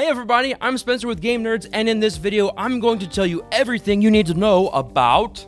Hey everybody, I'm Spencer with Game Nerdz, and in this video, I'm going to tell you everything you need to know about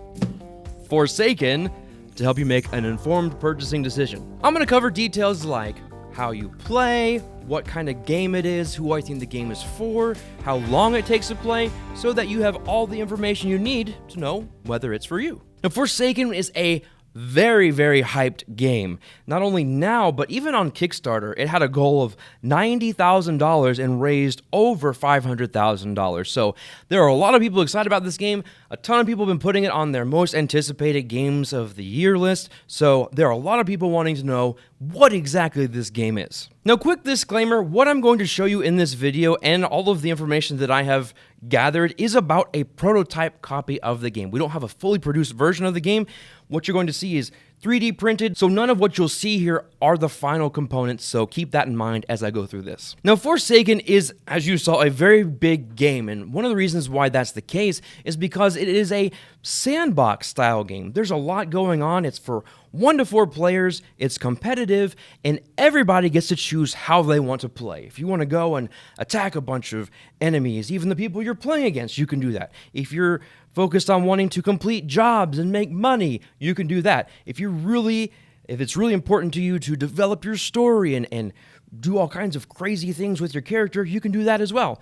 Forsaken to help you make an informed purchasing decision. I'm going to cover details like how you play, what kind of game it is, who I think the game is for, how long it takes to play, so that you have all the information you need to know whether it's for you. Now, Forsaken is a very, very hyped game. Not only now, but even on Kickstarter, it had a goal of $90,000 and raised over $500,000. So there are a lot of people excited about this game. A ton of people have been putting it on their most anticipated games of the year list. So there are a lot of people wanting to know what exactly this game is. Now, quick disclaimer, what I'm going to show you in this video and all of the information that I have gathered is about a prototype copy of the game. We don't have a fully produced version of the game. What you're going to see is 3D printed, so none of what you'll see here are the final components, so keep that in mind as I go through this. Now, Forsaken is, as you saw, a very big game, and one of the reasons why that's the case is because it is a sandbox style game. There's a lot going on. It's for 1 to 4 players, it's competitive, and everybody gets to choose how they want to play. If you want to go and attack a bunch of enemies, even the people you're playing against, you can do that. If you're focused on wanting to complete jobs and make money, you can do that. If it's really important to you to develop your story and do all kinds of crazy things with your character, you can do that as well.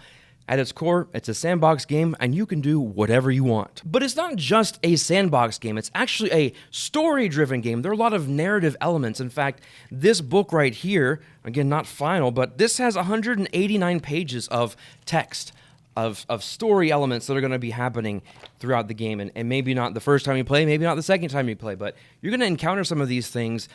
At its core, it's a sandbox game, and you can do whatever you want. But it's not just a sandbox game, it's actually a story-driven game. There are a lot of narrative elements. In fact, this book right here, again, not final, but this has 189 pages of text, of story elements that are going to be happening throughout the game, and maybe not the first time you play, maybe not the second time you play, but you're going to encounter some of these things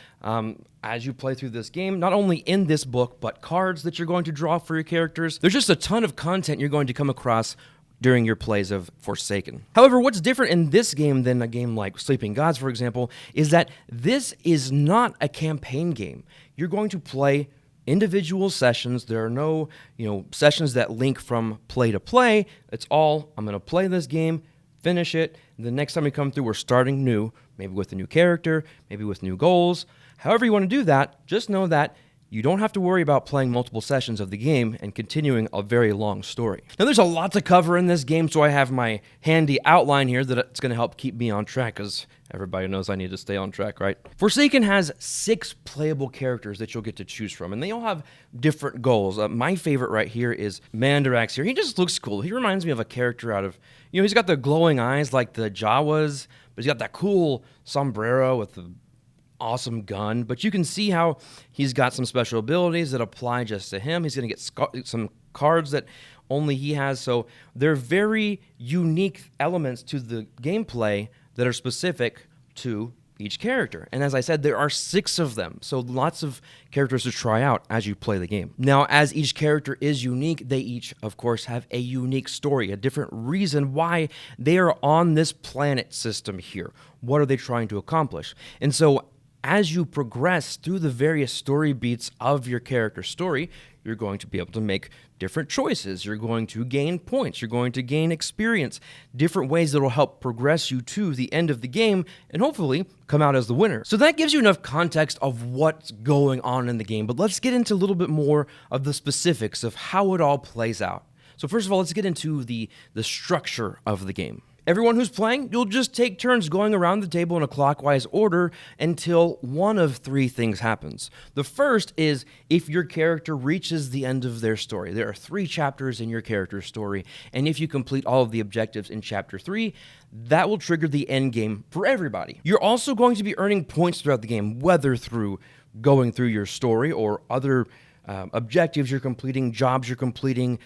as you play through this game, not only in this book, but cards that you're going to draw for your characters. There's just a ton of content you're going to come across during your plays of Forsaken. However, what's different in this game than a game like Sleeping Gods, for example, is that this is not a campaign game. You're going to play individual sessions. There are no, sessions that link from play to play. It's all, I'm going to play this game, finish it, and the next time we come through, we're starting new, maybe with a new character, maybe with new goals. However you want to do that, just know that you don't have to worry about playing multiple sessions of the game and continuing a very long story. Now, there's a lot to cover in this game, so I have my handy outline here that's going to help keep me on track, because everybody knows I need to stay on track, right? Forsaken has 6 playable characters that you'll get to choose from, and they all have different goals. My favorite right here is Mandarax here. He just looks cool. He reminds me of a character out of, he's got the glowing eyes like the Jawas, but he's got that cool sombrero with the awesome gun, but you can see how he's got some special abilities that apply just to him. He's going to get some cards that only he has, so they're very unique elements to the gameplay that are specific to each character. And as I said, there are 6 of them, so lots of characters to try out as you play the game. Now, as each character is unique, they each, of course, have a unique story, a different reason why they are on this planet system here. What are they trying to accomplish? And so as you progress through the various story beats of your character's story, you're going to be able to make different choices. You're going to gain points. You're going to gain experience, different ways that will help progress you to the end of the game and hopefully come out as the winner. So that gives you enough context of what's going on in the game, but let's get into a little bit more of the specifics of how it all plays out. So first of all, let's get into the structure of the game. Everyone who's playing, you'll just take turns going around the table in a clockwise order until one of 3 things happens. The first is if your character reaches the end of their story. There are 3 chapters in your character's story, and if you complete all of the objectives in chapter 3, that will trigger the end game for everybody. You're also going to be earning points throughout the game, whether through going through your story or other objectives you're completing, jobs you're completing,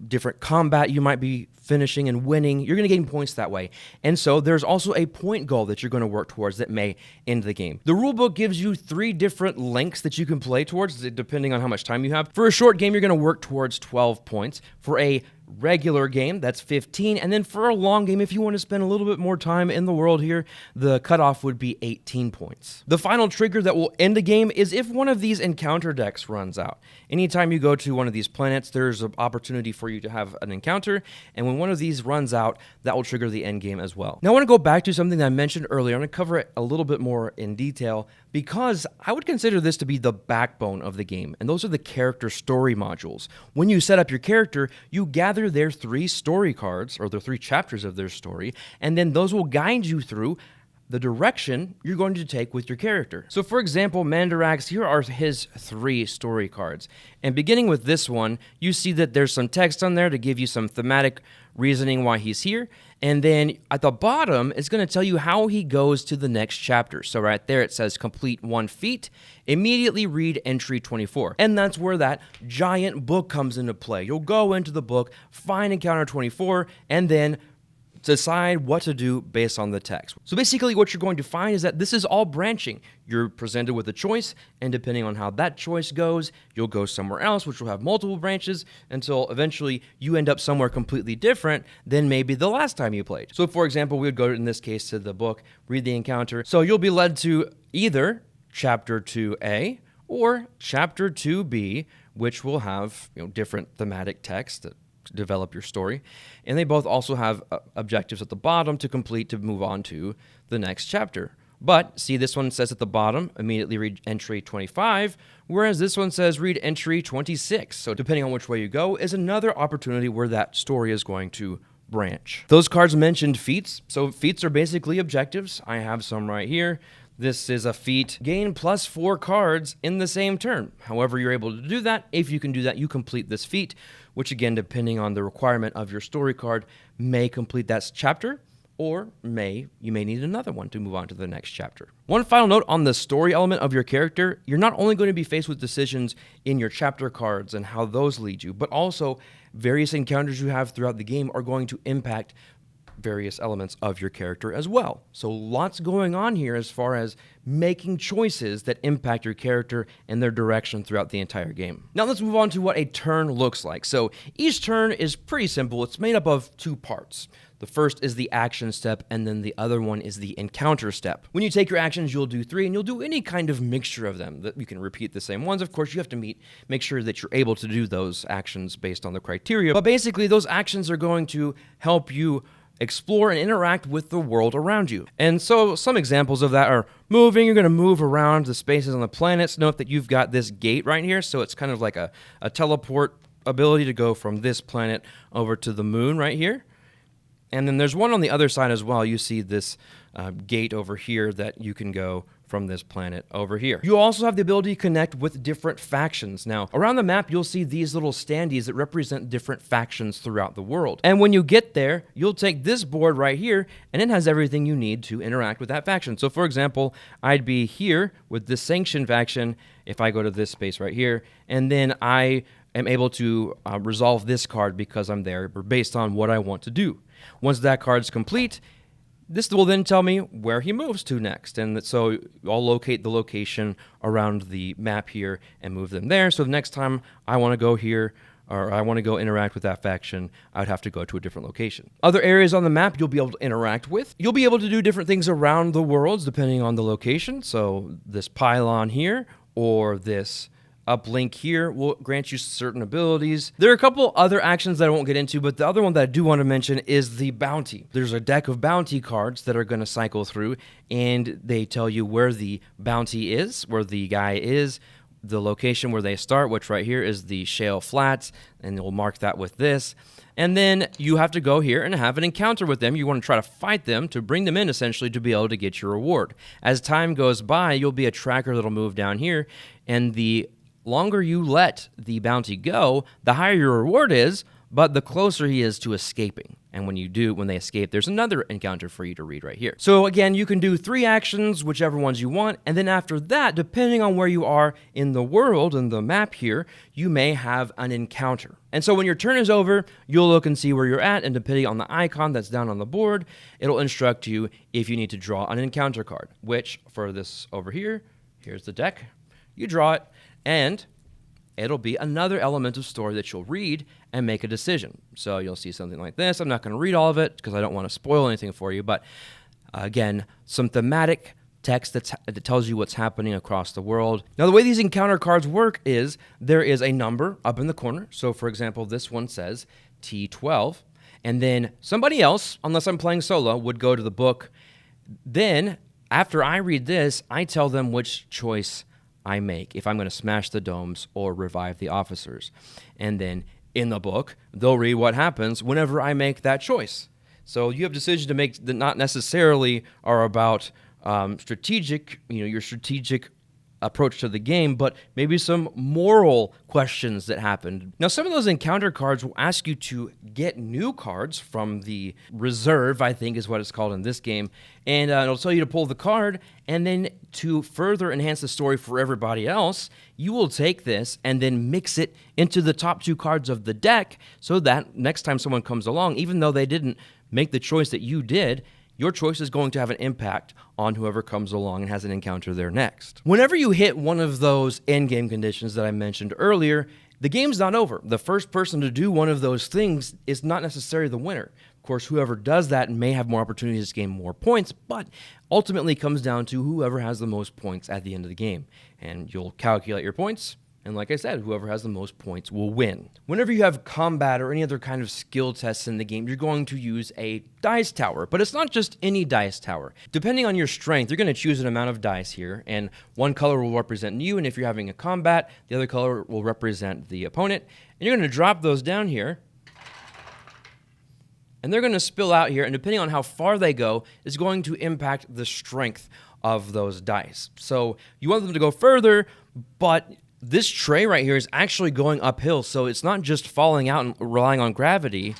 different combat you might be finishing and winning. You're going to gain points that way. And so there's also a point goal that you're going to work towards that may end the game. The rulebook gives you 3 different lengths that you can play towards, depending on how much time you have. For a short game, you're going to work towards 12 points. For a regular game, that's 15. And then for a long game, if you want to spend a little bit more time in the world here, the cutoff would be 18 points. The final trigger that will end a game is if one of these encounter decks runs out. Anytime you go to one of these planets, there's an opportunity for you to have an encounter, and when one of these runs out, that will trigger the end game as well. Now I want to go back to something that I mentioned earlier. I'm going to cover it a little bit more in detail, because I would consider this to be the backbone of the game, and those are the character story modules. When you set up your character, you gather their 3 story cards, or the 3 chapters of their story, and then those will guide you through the direction you're going to take with your character. So for example, Mandarax, here are his 3 story cards. And beginning with this one, you see that there's some text on there to give you some thematic reasoning why he's here. And then at the bottom, it's going to tell you how he goes to the next chapter. So right there, it says complete 1 feat, immediately read entry 24. And that's where that giant book comes into play. You'll go into the book, find encounter 24, and then decide what to do based on the text. So basically what you're going to find is that this is all branching. You're presented with a choice, and depending on how that choice goes, you'll go somewhere else, which will have multiple branches, until eventually you end up somewhere completely different than maybe the last time you played. So for example, we would go in this case to the book, read the encounter. So you'll be led to either chapter 2A or chapter 2B, which will have different thematic text that develop your story, and they both also have objectives at the bottom to complete to move on to the next chapter. But see, this one says at the bottom, immediately read entry 25, whereas this one says read entry 26. So depending on which way you go is another opportunity where that story is going to branch. Those cards mentioned feats. So feats are basically objectives. I have some right here. This is a feat, gain +4 cards in the same turn. However, you're able to do that. If you can do that, you complete this feat, which again, depending on the requirement of your story card, may complete that chapter, or you may need another one to move on to the next chapter. One final note on the story element of your character, you're not only going to be faced with decisions in your chapter cards and how those lead you, but also various encounters you have throughout the game are going to impact various elements of your character as well. So lots going on here as far as making choices that impact your character and their direction throughout the entire game. Now let's move on to what a turn looks like. So each turn is pretty simple. It's made up of 2 parts. The first is the action step, and then the other one is the encounter step. When you take your actions, you'll do 3, and you'll do any kind of mixture of them. That you can repeat the same ones. Of course, you have to make sure that you're able to do those actions based on the criteria. But basically, those actions are going to help you explore and interact with the world around you. And so some examples of that are moving. You're going to move around the spaces on the planets. Note that you've got this gate right here, so it's kind of like a teleport ability to go from this planet over to the moon right here. And then there's one on the other side as well. You see this gate over here that you can go from this planet over here. You also have the ability to connect with different factions. Now, around the map, you'll see these little standees that represent different factions throughout the world. And when you get there, you'll take this board right here, and it has everything you need to interact with that faction. So for example, I'd be here with this Sanction faction if I go to this space right here, and then I am able to resolve this card because I'm there based on what I want to do. Once that card's complete, this will then tell me where he moves to next, and so I'll locate the location around the map here and move them there. So the next time I want to go here, or I want to go interact with that faction, I'd have to go to a different location. Other areas on the map you'll be able to interact with. You'll be able to do different things around the worlds depending on the location. So this pylon here, or this uplink here will grant you certain abilities. There are a couple other actions that I won't get into, but the other one that I do want to mention is the bounty. There's a deck of bounty cards that are going to cycle through, and they tell you where the bounty is, where the guy is, the location where they start, which right here is the Shale Flats, and we'll mark that with this. And then you have to go here and have an encounter with them. You want to try to fight them to bring them in, essentially, to be able to get your reward. As time goes by, you'll be a tracker that'll move down here, and the longer you let the bounty go, the higher your reward is, but the closer he is to escaping. And when they escape, there's another encounter for you to read right here. So again, you can do 3 actions, whichever ones you want, and then after that, depending on where you are in the world and the map here, you may have an encounter. And so when your turn is over, you'll look and see where you're at, and depending on the icon that's down on the board, it'll instruct you if you need to draw an encounter card, which for this over here, here's the deck, you draw it, and it'll be another element of story that you'll read and make a decision. So you'll see something like this. I'm not going to read all of it because I don't want to spoil anything for you, but again, some thematic text that tells you what's happening across the world. Now, the way these encounter cards work is there is a number up in the corner. So for example, this one says T12, and then somebody else, unless I'm playing solo, would go to the book. Then After I read this, I tell them which choice I make, if I'm going to smash the domes or revive the officers. And then in the book, they'll read what happens whenever I make that choice. So you have decisions to make that not necessarily are about strategic, your strategic approach to the game, but maybe some moral questions that happened. Now, some of those encounter cards will ask you to get new cards from the reserve, I think is what it's called in this game, and it'll tell you to pull the card, and then to further enhance the story for everybody else, you will take this and then mix it into the top 2 cards of the deck, so that next time someone comes along, even though they didn't make the choice that you did, your choice is going to have an impact on whoever comes along and has an encounter there next. Whenever you hit one of those end-game conditions that I mentioned earlier, the game's not over. The first person to do one of those things is not necessarily the winner. Of course, whoever does that may have more opportunities to gain more points, but ultimately it comes down to whoever has the most points at the end of the game. And you'll calculate your points, and like I said, whoever has the most points will win. Whenever you have combat or any other kind of skill tests in the game, you're going to use a dice tower. But it's not just any dice tower. Depending on your strength, you're going to choose an amount of dice here, and one color will represent you, and if you're having a combat, the other color will represent the opponent. And you're going to drop those down here, and they're going to spill out here, and depending on how far they go, is going to impact the strength of those dice. So you want them to go further, but this tray right here is actually going uphill, so it's not just falling out and relying on gravity.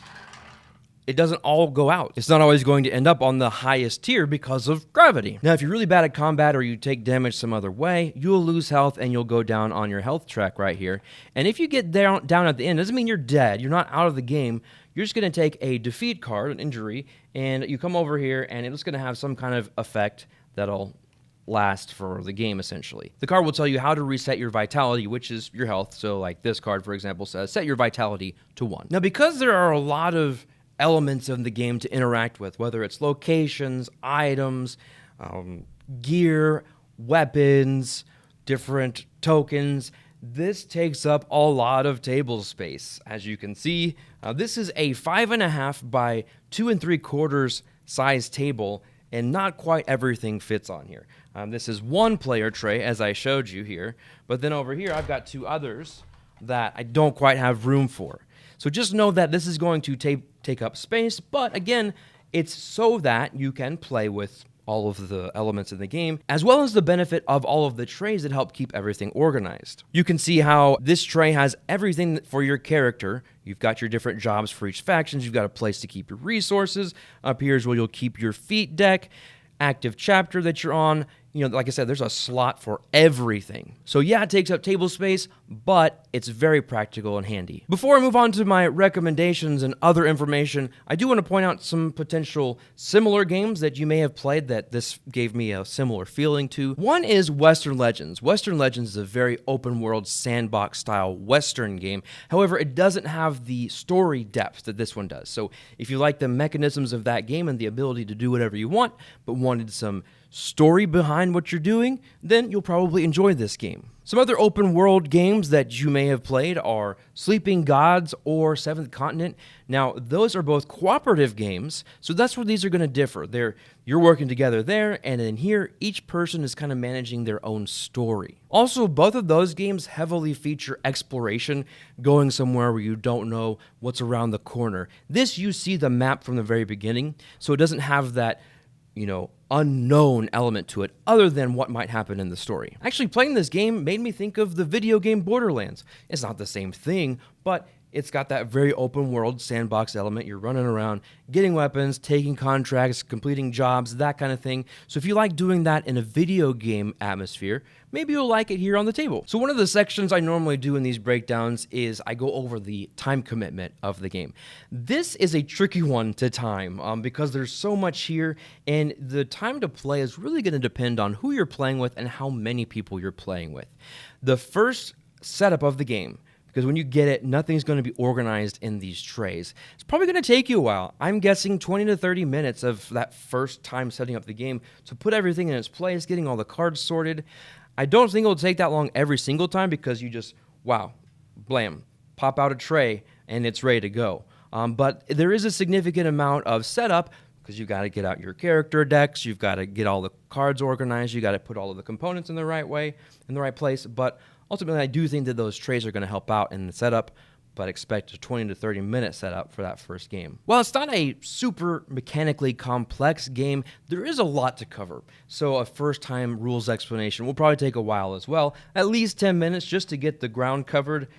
It doesn't all go out. It's not always going to end up on the highest tier because of gravity. Now, if you're really bad at combat or you take damage some other way, you'll lose health and you'll go down on your health track right here. And if you get down at the end, it doesn't mean you're dead. You're not out of the game. You're just going to take a defeat card, an injury, and you come over here and it's going to have some kind of effect that'll last for the game, essentially. The card will tell you how to reset your vitality, which is your health. So like this card, for example, says set your vitality to 1. Now, because there are a lot of elements of the game to interact with, whether it's locations, items, gear, weapons, different tokens, this takes up a lot of table space. As you can see, this is a 5.5 by 2 3/4 size table, and not quite everything fits on here. This is one player tray, as I showed you here, but then over here I've got 2 others that I don't quite have room for. So just know that this is going to take up space, but again, it's so that you can play with all of the elements in the game, as well as the benefit of all of the trays that help keep everything organized. You can see how this tray has everything for your character. You've got your different jobs for each faction. You've got a place to keep your resources. Up here is where you'll keep your feat deck, active chapter that you're on. Like I said, there's a slot for everything. So yeah, it takes up table space, but it's very practical and handy. Before I move on to my recommendations and other information, I do want to point out some potential similar games that you may have played that this gave me a similar feeling to. One is Western Legends. Western Legends is a very open world sandbox style Western game. However, it doesn't have the story depth that this one does. So if you like the mechanisms of that game and the ability to do whatever you want, but wanted some story behind what you're doing, then you'll probably enjoy this game. Some other open world games that you may have played are Sleeping Gods or Seventh Continent. Now, those are both cooperative games, so that's where these are going to differ. You're working together there, and then here, each person is kind of managing their own story. Also, both of those games heavily feature exploration, going somewhere where you don't know what's around the corner. This, you see the map from the very beginning, so it doesn't have that unknown element to it other than what might happen in the story. Actually, playing this game made me think of the video game Borderlands. It's not the same thing, but it's got that very open world sandbox element. You're running around, getting weapons, taking contracts, completing jobs, that kind of thing. So if you like doing that in a video game atmosphere, maybe you'll like it here on the table. So one of the sections I normally do in these breakdowns is I go over the time commitment of the game. This is a tricky one to time because there's so much here, and the time to play is really going to depend on who you're playing with and how many people you're playing with. The first setup of the game, because when you get it, nothing's going to be organized in these trays. It's probably going to take you a while. I'm guessing 20 to 30 minutes of that first time setting up the game to put everything in its place, getting all the cards sorted. I don't think it'll take that long every single time because you just, wow, blam, pop out a tray and it's ready to go. But there is a significant amount of setup because you got to get out your character decks, you've got to get all the cards organized, you got to put all of the components in the right way, in the right place. But ultimately, I do think that those trays are going to help out in the setup, but expect a 20 to 30 minute setup for that first game. While it's not a super mechanically complex game, there is a lot to cover. So a first time rules explanation will probably take a while as well, at least 10 minutes just to get the ground covered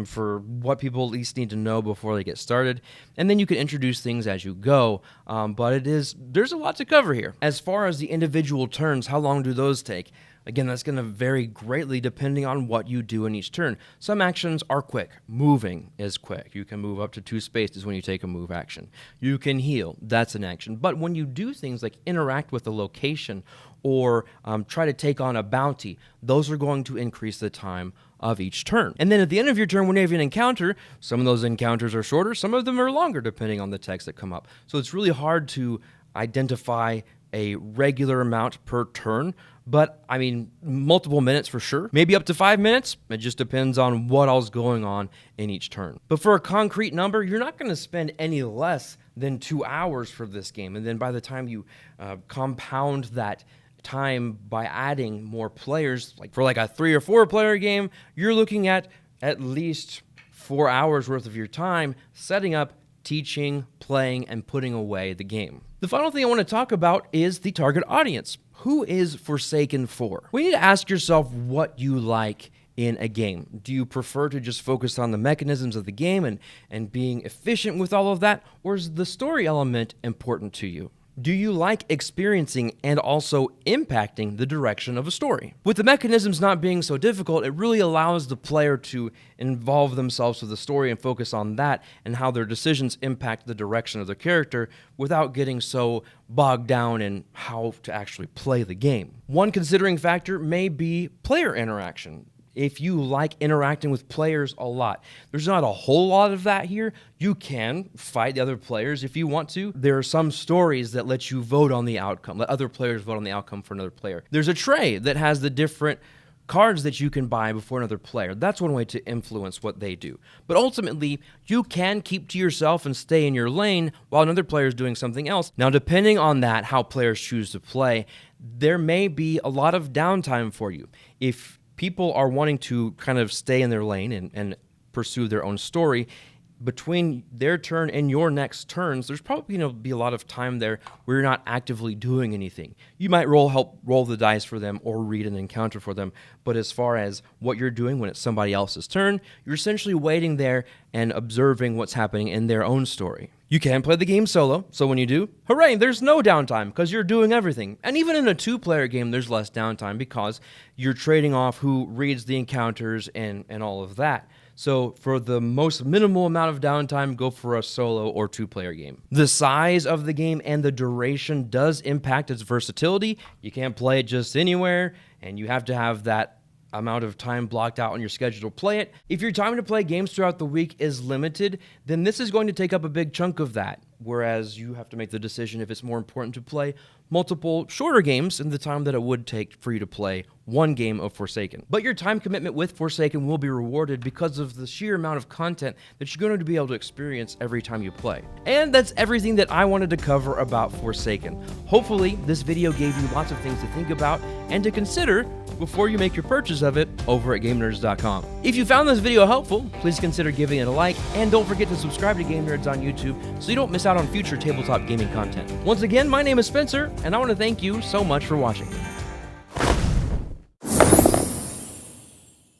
for what people at least need to know before they get started. And then you can introduce things as you go, but there's a lot to cover here. As far as the individual turns, how long do those take? Again, that's going to vary greatly depending on what you do in each turn. Some actions are quick. Moving is quick. You can move up to 2 spaces when you take a move action. You can heal. That's an action. But when you do things like interact with a location or try to take on a bounty, those are going to increase the time of each turn. And then at the end of your turn, when you have an encounter, some of those encounters are shorter, some of them are longer depending on the text that come up. So it's really hard to identify a regular amount per turn, but I mean, multiple minutes for sure. Maybe up to 5 minutes. It just depends on what all's going on in each turn. But for a concrete number, you're not going to spend any less than 2 hours for this game. And then by the time you compound that time by adding more players, like for a 3 or 4 player game, you're looking at least 4 hours worth of your time setting up, teaching, playing, and putting away the game. The final thing I want to talk about is the target audience. Who is Forsaken for? We need to ask yourself what you like in a game. Do you prefer to just focus on the mechanisms of the game and being efficient with all of that? Or is the story element important to you? Do you like experiencing and also impacting the direction of a story? With the mechanisms not being so difficult, it really allows the player to involve themselves with the story and focus on that and how their decisions impact the direction of their character without getting so bogged down in how to actually play the game. One considering factor may be player interaction. If you like interacting with players a lot, there's not a whole lot of that here. You can fight the other players if you want to. There are some stories that let you vote on the outcome, let other players vote on the outcome for another player. There's a tray that has the different cards that you can buy before another player. That's one way to influence what they do. But ultimately, you can keep to yourself and stay in your lane while another player is doing something else. Now, depending on that, how players choose to play, there may be a lot of downtime for you. If people are wanting to kind of stay in their lane and pursue their own story, between their turn and your next turns, there's probably going to be a lot of time there where you're not actively doing anything. You might help roll the dice for them or read an encounter for them, but as far as what you're doing when it's somebody else's turn, you're essentially waiting there and observing what's happening in their own story. You can play the game solo, so when you do, hooray, there's no downtime because you're doing everything. And even in a 2-player game, there's less downtime because you're trading off who reads the encounters and all of that. So for the most minimal amount of downtime, go for a solo or 2-player game. The size of the game and the duration does impact its versatility. You can't play it just anywhere, and you have to have that amount of time blocked out on your schedule to play it. If your time to play games throughout the week is limited, then this is going to take up a big chunk of that, whereas you have to make the decision if it's more important to play multiple shorter games in the time that it would take for you to play one game of Forsaken. But your time commitment with Forsaken will be rewarded because of the sheer amount of content that you're going to be able to experience every time you play. And that's everything that I wanted to cover about Forsaken. Hopefully, this video gave you lots of things to think about and to consider before you make your purchase of it over at GameNerdz.com. If you found this video helpful, please consider giving it a like, and don't forget to subscribe to Game Nerdz on YouTube so you don't miss out on future tabletop gaming content. Once again, my name is Spencer, and I want to thank you so much for watching.